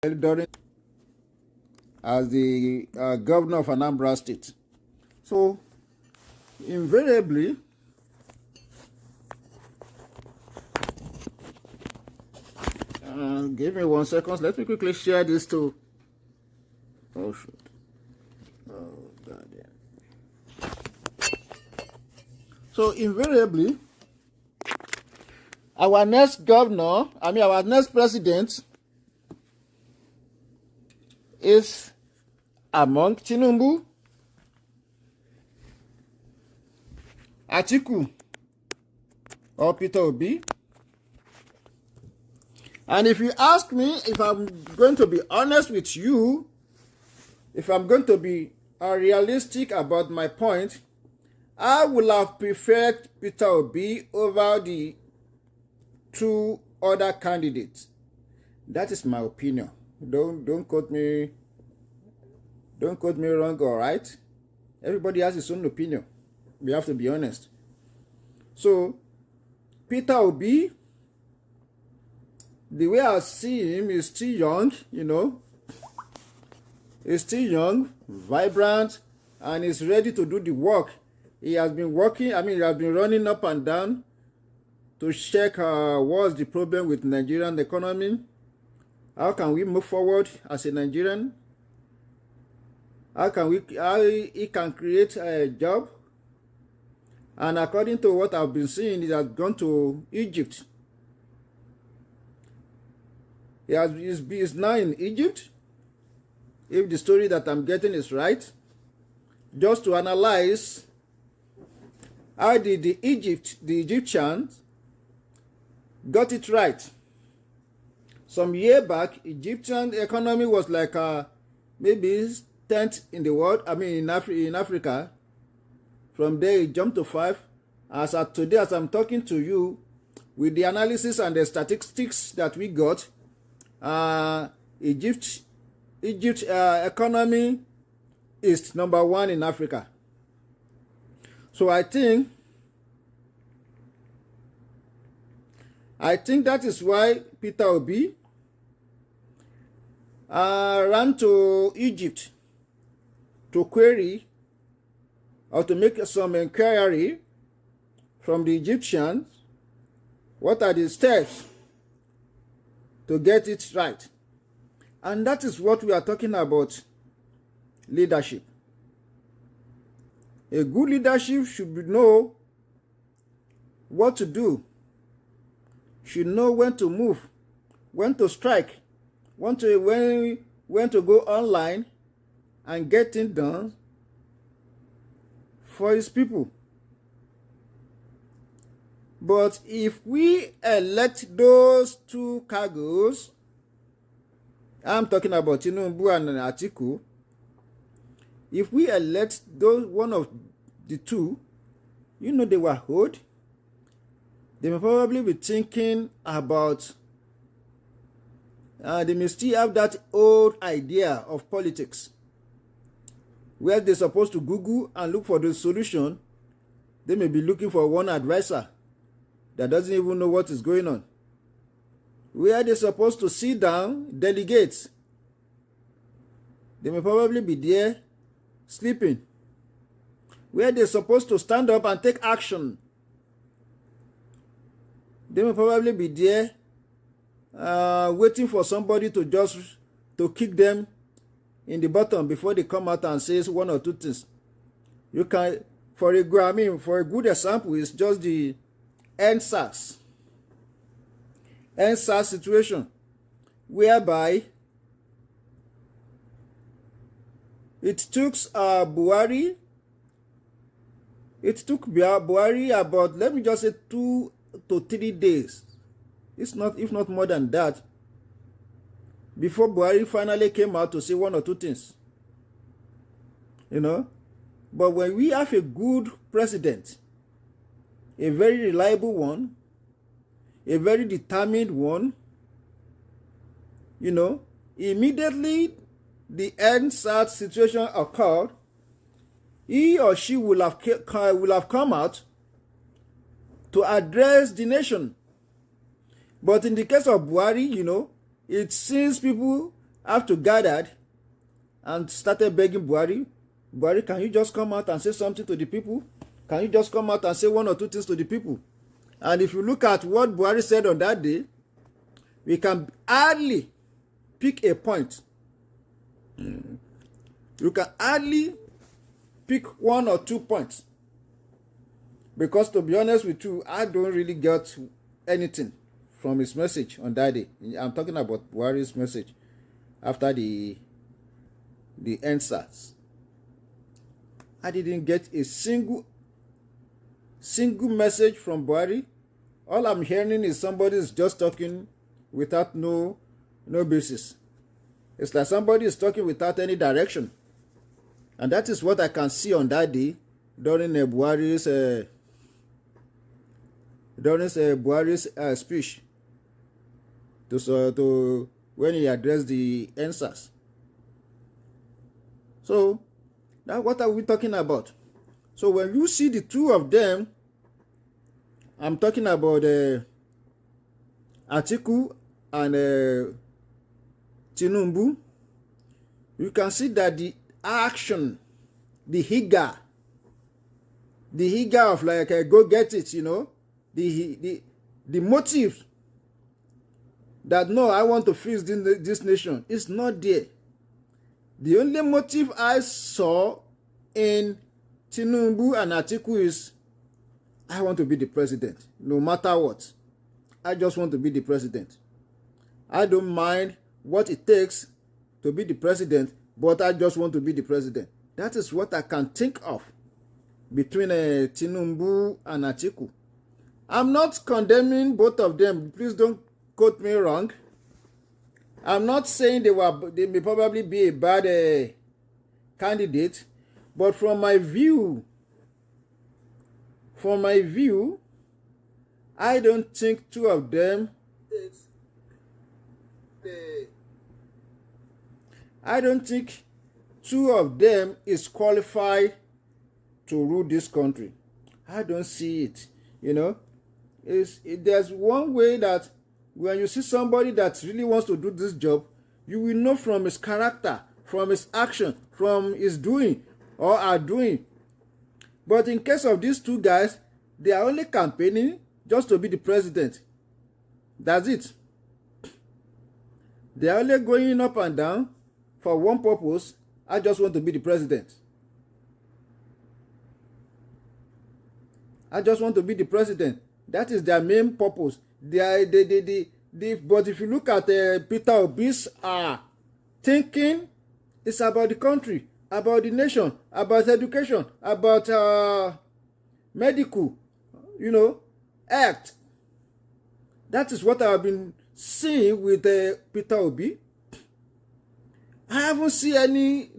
during as the governor of Anambra State. So, invariably, give me 1 second. Let me quickly share this to. Oh, shoot. Oh, God. Yeah. So, invariably, our next president is among Tinubu, Atiku, or Peter Obi. And if you ask me, if I'm going to be honest with you, if I'm going to be realistic about my point, I would have preferred Peter Obi over the 2 other candidates. That is my opinion. Don't quote me wrong, all right? Everybody has his own opinion. We have to be honest. So, Peter Obi, the way I see him, is still young, He's still young, vibrant, and is ready to do the work. He has been working, he has been running up and down to check what's the problem with Nigerian economy. How can we move forward as a Nigerian? How he can create a job? And according to what I've been seeing, he has gone to Egypt. He's now in Egypt, if the story that I'm getting is right, just to analyze how did the Egyptians got it right. Some year back, Egyptian economy was like maybe 10th in the world, in Africa. From there, it jumped to 5. As of today, as I'm talking to you, with the analysis and the statistics that we got, Egypt economy is number 1 in Africa. So I think that is why Peter Obi ran to Egypt to query or to make some inquiry from the Egyptians. What are the steps to get it right? And that is what we are talking about, leadership. A good leadership should know what to do, should know when to move, when to strike, when to go online and get things done for his people. But if we elect those 2 cargoes, I'm talking about Tinubu and Atiku, if we elect one of the 2, they were old. They may probably be thinking about, they may still have that old idea of politics, where they're supposed to Google and look for the solution. They may be looking for one advisor that doesn't even know what is going on. Where they're supposed to sit down, delegate, they may probably be there sleeping. Where they're supposed to stand up and take action, they may probably be there waiting for somebody to kick them in the bottom before they come out and say 1 or 2 things. You can, for a good example, is just the NSAS situation, whereby it took Buhari about, let me just say, 2 to 3 days, if not more than that, before Buhari finally came out to say 1 or 2 things. But when we have a good president, a very reliable one, a very determined one, immediately the NSAT situation occurred, he or she will have come out to address the nation. But in the case of Buhari, it seems people have to gathered and started begging Buhari, Buhari, can you just come out and say something to the people? Can you just come out and say one or two things to the people? And if you look at what Buhari said on that day, we can hardly pick a point. You can hardly pick one or 2 points. Because to be honest with you, I don't really get anything from his message on that day. I'm talking about Buhari's message after the NSAS. I didn't get a single message from Buhari. All I'm hearing is somebody is just talking without no basis. It's like somebody is talking without any direction. And that is what I can see on that day during Buhari's speech to when he addressed the NSAS. So, now what are we talking about? So when you see the two of them, I'm talking about Atiku and Tinubu, you can see that the action, the higger of like go get it, you know, the motive that no, I want to fix this nation is not there. The only motive I saw in Tinubu and Atiku is, I want to be the president, no matter what. I just want to be the president. I don't mind what it takes to be the president, but I just want to be the president. That is what I can think of between Tinubu and Atiku. I'm not condemning both of them. Please don't quote me wrong. I'm not saying they may probably be a bad candidate, but from my view, I don't think two of them. I don't think two of them is qualified to rule this country. I don't see it. You know, there's one way that when you see somebody that really wants to do this job, you will know from his character, from his action, from his doing or are doing. But in case of these two guys, they are only campaigning just to be the president. That's it. They are only going up and down for one purpose. I just want to be the president. I just want to be the president. That is their main purpose. But if you look at Peter Obi's thinking, it's about the country, about the nation, about education, about medical, you know, act. That is what I've been seeing with Peter Obi. I haven't seen any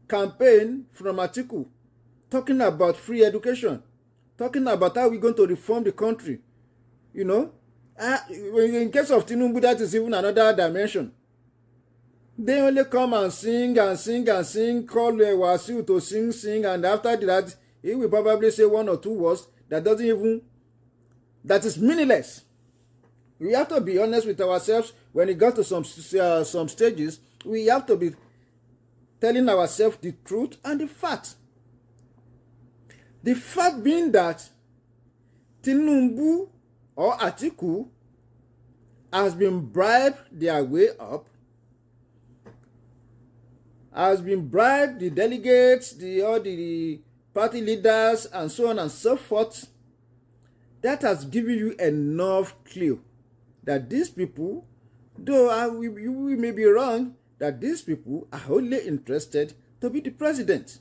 campaign from Atiku talking about free education, talking about how we're going to reform the country. You know, in case of Tinubu, that is even another dimension. They only come and sing, call Wasiu to sing, and after that, he will probably say one or two words that that is meaningless. We have to be honest with ourselves. When it got to some stages, we have to be telling ourselves the truth and the fact. The fact being that Tinubu or Atiku has been bribed their way up, has been bribed the delegates, all the party leaders, and so on and so forth. That has given you enough clue that these people, though we may be wrong, that these people are only interested to be the president.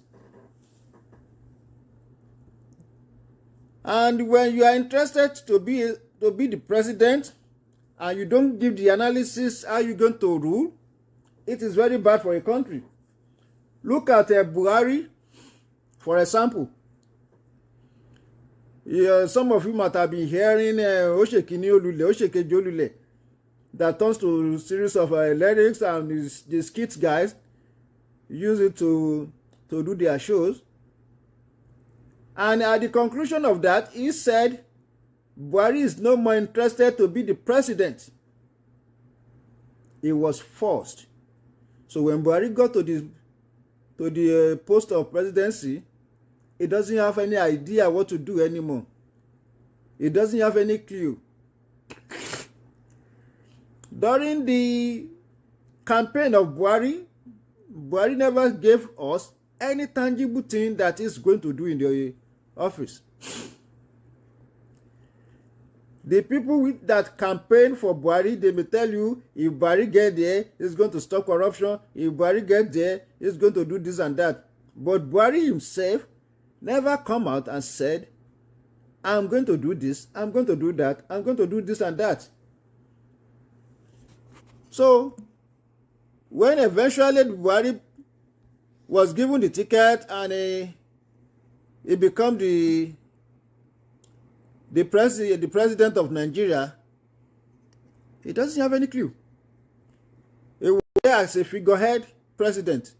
And when you are interested to be the president and you don't give the analysis how you're going to rule, it is very bad for a country. Look at Buhari, for example. Some of you might have been hearing Oshekini Olule, Oshekeji Olule, that turns to a series of lyrics, and the skits guys use it to do their shows. And at the conclusion of that, he said Buhari is no more interested to be the president. He was forced. So when Buhari got to the post of presidency, he doesn't have any idea what to do anymore. He doesn't have any clue. During the campaign of Buhari, Buhari never gave us any tangible thing that he's going to do in the office. The people that campaign for Buhari, they may tell you, if Buhari get there, he's going to stop corruption. If Buhari get there, he's going to do this and that. But Buhari himself never come out and said, I'm going to do this, I'm going to do that, I'm going to do this and that. So, when eventually Buhari was given the ticket and he became the president of Nigeria, he doesn't have any clue. He was there as a figurehead president.